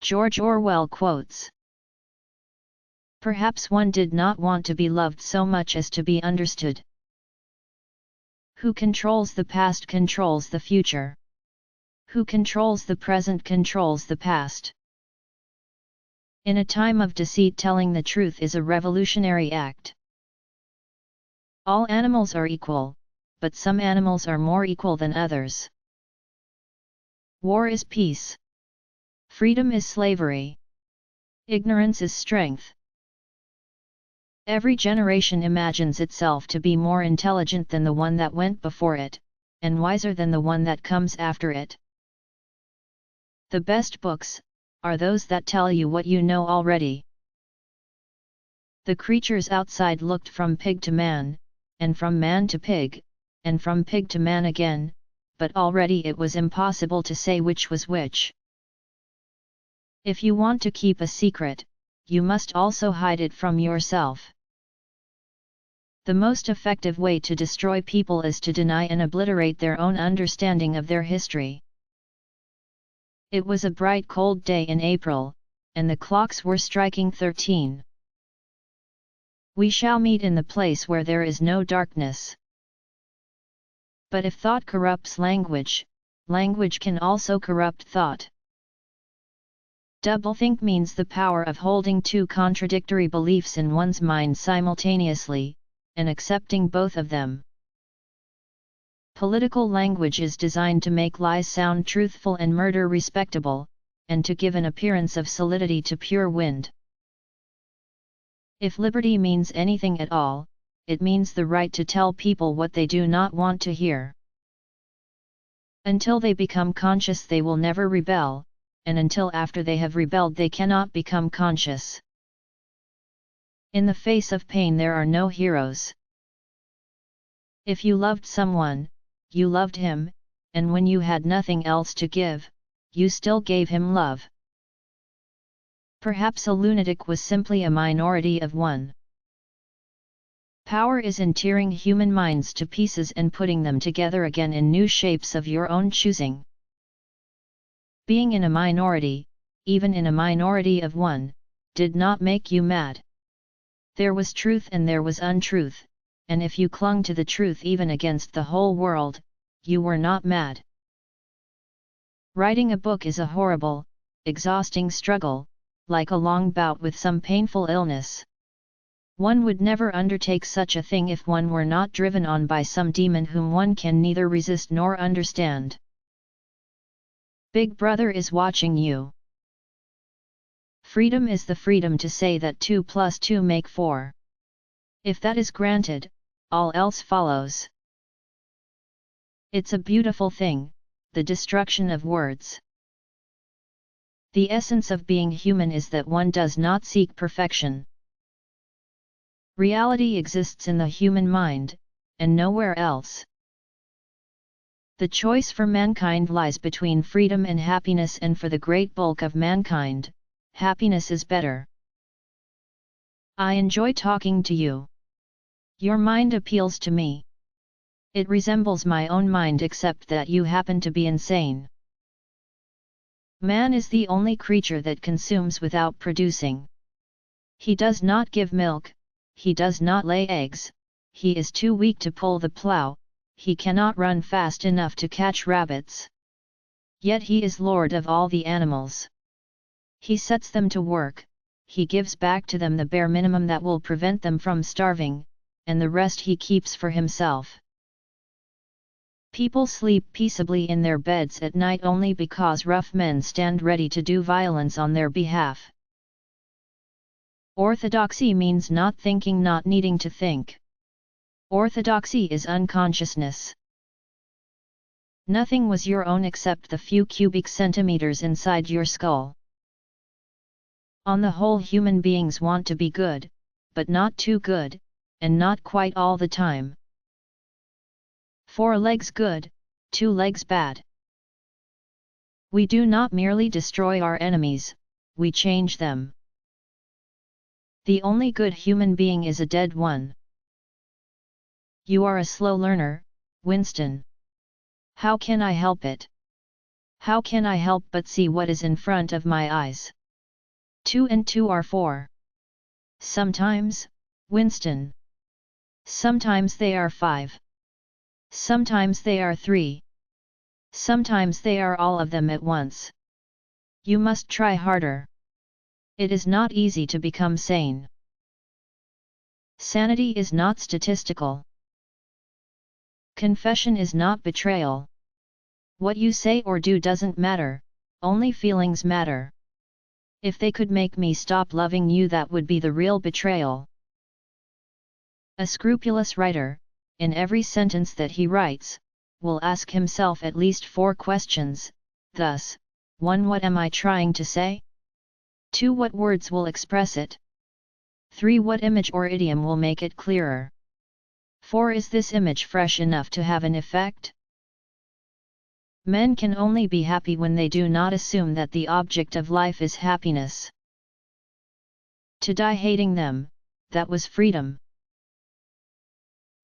George Orwell quotes. Perhaps one did not want to be loved so much as to be understood. Who controls the past controls the future. Who controls the present controls the past. In a time of deceit, telling the truth is a revolutionary act. All animals are equal, but some animals are more equal than others. War is peace. Freedom is slavery. Ignorance is strength. Every generation imagines itself to be more intelligent than the one that went before it, and wiser than the one that comes after it. The best books are those that tell you what you know already. The creatures outside looked from pig to man, and from man to pig, and from pig to man again, but already it was impossible to say which was which. If you want to keep a secret, you must also hide it from yourself. The most effective way to destroy people is to deny and obliterate their own understanding of their history. It was a bright cold day in April, and the clocks were striking 13. We shall meet in the place where there is no darkness. But if thought corrupts language, language can also corrupt thought. Doublethink means the power of holding two contradictory beliefs in one's mind simultaneously, and accepting both of them. Political language is designed to make lies sound truthful and murder respectable, and to give an appearance of solidity to pure wind. If liberty means anything at all, it means the right to tell people what they do not want to hear. Until they become conscious, they will never rebel, and until after they have rebelled they cannot become conscious. In the face of pain there are no heroes. If you loved someone, you loved him, and when you had nothing else to give, you still gave him love. Perhaps a lunatic was simply a minority of one. Power is in tearing human minds to pieces and putting them together again in new shapes of your own choosing. Being in a minority, even in a minority of one, did not make you mad. There was truth and there was untruth, and if you clung to the truth even against the whole world, you were not mad. Writing a book is a horrible, exhausting struggle, like a long bout with some painful illness. One would never undertake such a thing if one were not driven on by some demon whom one can neither resist nor understand. Big Brother is watching you. Freedom is the freedom to say that 2 + 2 make 4. If that is granted, all else follows. It's a beautiful thing, the destruction of words. The essence of being human is that one does not seek perfection. Reality exists in the human mind, and nowhere else. The choice for mankind lies between freedom and happiness, and for the great bulk of mankind, happiness is better. I enjoy talking to you. Your mind appeals to me. It resembles my own mind except that you happen to be insane. Man is the only creature that consumes without producing. He does not give milk, he does not lay eggs, he is too weak to pull the plow, he cannot run fast enough to catch rabbits. Yet he is lord of all the animals. He sets them to work, he gives back to them the bare minimum that will prevent them from starving, and the rest he keeps for himself. People sleep peaceably in their beds at night only because rough men stand ready to do violence on their behalf. Orthodoxy means not thinking, not needing to think. Orthodoxy is unconsciousness. Nothing was your own except the few cubic centimeters inside your skull. On the whole, human beings want to be good, but not too good, and not quite all the time. 4 legs good, 2 legs bad. We do not merely destroy our enemies, we change them. The only good human being is a dead one. You are a slow learner, Winston. How can I help it? How can I help but see what is in front of my eyes? 2 and 2 are 4. Sometimes, Winston. Sometimes they are 5. Sometimes they are 3. Sometimes they are all of them at once. You must try harder. It is not easy to become sane. Sanity is not statistical. Confession is not betrayal. What you say or do doesn't matter, only feelings matter. If they could make me stop loving you, that would be the real betrayal. A scrupulous writer, in every sentence that he writes, will ask himself at least 4 questions, thus, 1. What am I trying to say? 2. What words will express it? 3. What image or idiom will make it clearer? 4. Is this image fresh enough to have an effect? Men can only be happy when they do not assume that the object of life is happiness. To die hating them, that was freedom.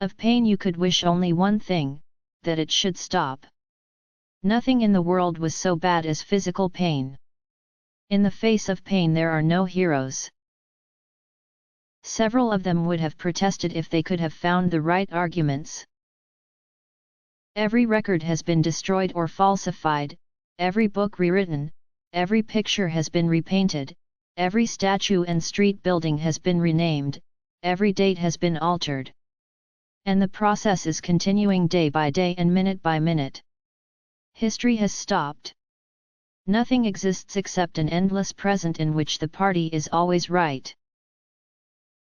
Of pain you could wish only one thing, that it should stop. Nothing in the world was so bad as physical pain. In the face of pain there are no heroes. Several of them would have protested if they could have found the right arguments. Every record has been destroyed or falsified, every book rewritten, every picture has been repainted, every statue and street building has been renamed, every date has been altered. And the process is continuing day by day and minute by minute. History has stopped. Nothing exists except an endless present in which the party is always right.